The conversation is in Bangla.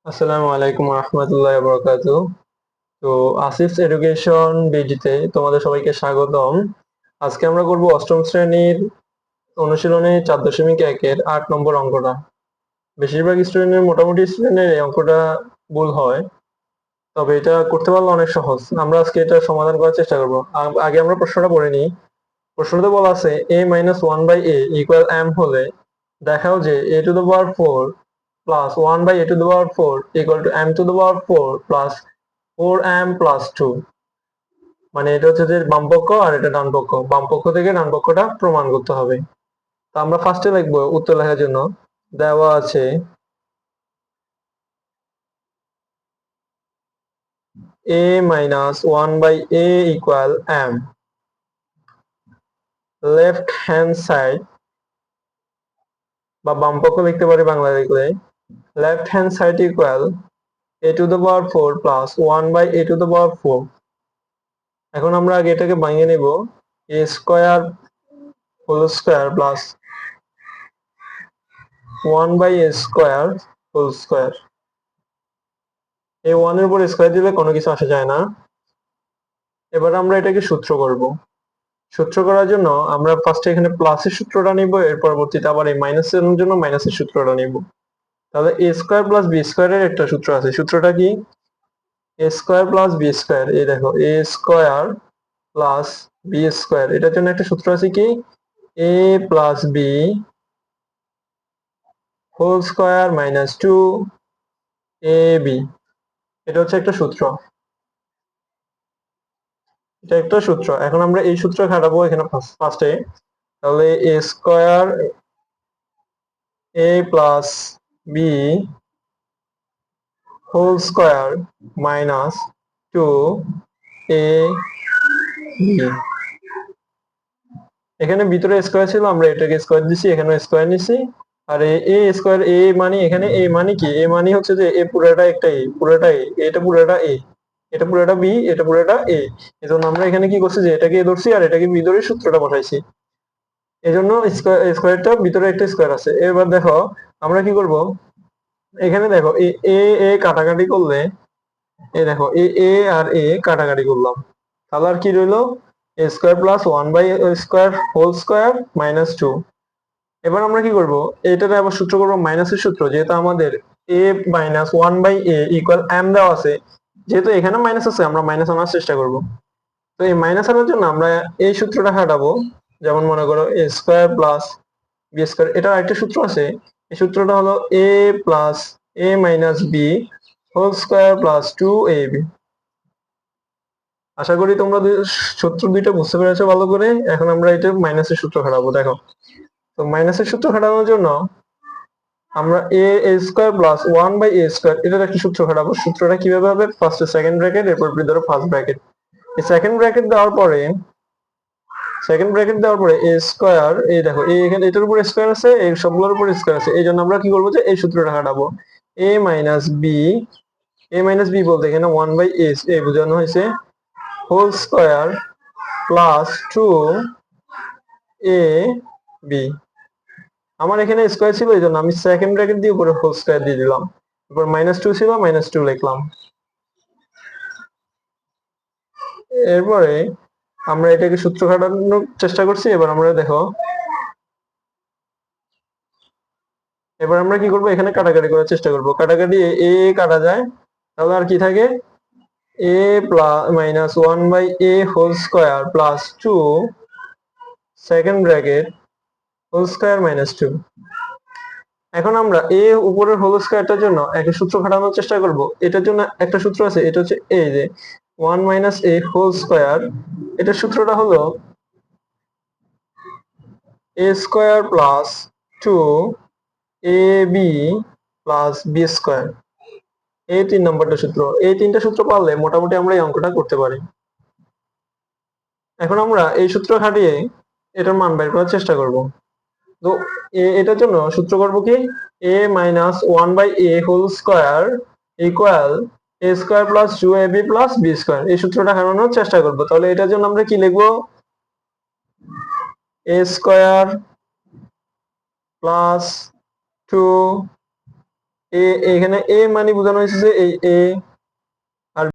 আসসালামু আলাইকুম রহমতুল্লাহ বরকাতু। তো আসিফ এডুকেশন বিডিতে তোমাদের সবাইকে স্বাগতম। আজকে আমরা করব অষ্টম শ্রেণীর অনুশীলনী 4.1-এর 8 নম্বর অঙ্কটা। বেশিরভাগ স্টুডেন্টের মোটামুটি স্টুডেন্টের এই অঙ্কটা ভুল হয়, তবে এটা করতে পারলে অনেক সহজ। আমরা আজকে এটা সমাধান করার চেষ্টা করব। আগে আমরা প্রশ্নটা পড়ে নিই। প্রশ্নতে বলা আছে a-1/a=m হলে দেখাও যে a⁴ plus 1/a⁴ equal to m⁴ plus 4m+2। মানে এটা হচ্ছে যে বাম পক্ষ আর এটা ডান পক্ষ, বাম পক্ষ থেকে ডান পক্ষটা প্রমাণ করতে হবে। তো আমরা ফার্স্টে লিখবো উত্তর লেখার জন্য। দেওয়া আছে a-1/a equal m, left hand side বা বাম পক্ষ লিখতে পারি বাংলা লিখলে, left hand side equal a⁴ plus 1/a⁴। এখন আমরা আগে এটাকে ভাঙিয়ে নেব, a² plus 1/a²। এই 1 এর উপর স্কয়ার দিলে কোনো কিছু আসা যায় না। এবার আমরা এটাকে সূত্র করব। সূত্র করার জন্য আমরা ফার্স্টে এখানে প্লাসের সূত্রটা নিব, এর পরবর্তীতে আবার এই মাইনাসের জন্য মাইনাসের সূত্রটা নিব। তাহলে a² plus b² এর একটা সূত্র আছে। সূত্রটা কি? a² plus b²। এই দেখো a² plus b², এটার জন্য একটা সূত্র আছে কি, a plus b whole square minus 2ab। এটা হচ্ছে একটা সূত্র, এটা একটা সূত্র। এখন আমরা এই সূত্র খাটাবো এখানে ফার্স্টে। তাহলে a plus b whole square minus 2ab। এখানে ভিতরে স্কয়ার ছিল, আমরা এটাকে স্কয়ার দিছি, এখানে স্কয়ার নিছি। আর এ স্কয়ার, এ মানে এখানে এ মানে কি, এ মানে হচ্ছে যে এ পুরোটা একটা এ, পুরোটা এ, এটা পুরোটা এ, এটা পুরোটা বি, এটা পুরোটা এ। এজন্য আমরা এখানে কি করছি যে এটাকে এ ধরছি আর এটাকে বি ধরে সূত্রটা বসাইছি। এজন্য স্কয়ারটা ভিতরে একটা স্কয়ার আছে। এবার দেখো আমরা কি করব, এখানে দেখো এ এ এ কাটাকাটি করলে, এই দেখো এ এ আর এ কাটাকাটি করলাম, তাহলে আর কি রইলো, a² plus 1/a² whole square minus 2। এবার আমরা কি করব, এটাতে আবার সূত্র করব মাইনাসের সূত্র। যেহেতু আমাদের a minus 1/a equal m দেওয়া আছে, যেহেতু এখানে মাইনাস আছে আমরা মাইনাস আনার চেষ্টা করব। তো এই মাইনাস আনার জন্য আমরা এই সূত্রটা খাটাবো। যেমন মনে করো a² plus b², এটার আরেকটা সূত্র আছে। এই সূত্রটা হলো a plus a minus b whole square plus 2ab। আশা করি তোমরা সূত্র দুইটা বুঝতে পেরেছো ভালো করে। এখন আমরা এটা মাইনাসের সূত্র খাটাবো। দেখো, তো মাইনাসের সূত্র খাটানোর জন্য আমরা a² plus 1/a², এটার একটা সূত্র খাটাবো। সূত্রটা কিভাবে হবে, ফার্স্টে সেকেন্ড ব্র্যাকেট, এরপর ধরো ফার্স্ট ব্র্যাকেট। এই সেকেন্ড ব্র্যাকেট দেওয়ার পরে এই দেখো এখানে এটার উপর স্কয়ার আছে, এই সবগুলোর উপর স্কয়ার আছে। এই জন্য আমরা কি করবো, যে এই সূত্রটা খাটাবো। a minus b, a minus b বলতে এখানে 1/a বোঝানো হয়েছে, হোল স্কয়ার প্লাস 2ab। আমার এখানে স্কয়ার ছিল, এই জন্য আমি সেকেন্ড ব্র্যাকেট দিয়ে উপরে হোল স্কয়ার দিয়ে দিলাম। এরপর -2 ছিল, -2 লিখলাম। এরপরে আমরা এটাকে সূত্র খাটানোর চেষ্টা করছি। এবার আমরা দেখো, এবার আমরা কি করব, এখানে কাটাকাটি করার চেষ্টা করব। কাটাকাটি এ কাটা যায়, তাহলে আর কি থাকে, a minus 1/a whole square plus 2 second bracket whole square minus 2। এখন আমরা এ উপরের হোল স্কয়ারটার জন্য একটা সূত্র খাটানোর চেষ্টা করব। এটার জন্য একটা সূত্র আছে, এটা হচ্ছে এই যে 1 minus a whole square। এটার সূত্রটা হলো a² plus 2ab plus b²। এই 3 নম্বরটা সূত্র। এই 3টা সূত্র পারলে মোটামুটি আমরা এই অঙ্কটা করতে পারি। এখন আমরা এই সূত্র খাটিয়ে এটার মান বের করার চেষ্টা করব। তো এটার জন্য সূত্র করব কি, a minus 1/a whole square equal a² plus 2ab plus b²। এই সূত্রটা খাটানোর চেষ্টা করব। তাহলে এটার জন্য আমরা কি লিখবো, a² plus 2 এ এখানে এ মানে বোঝানো হয়েছে যে এই এ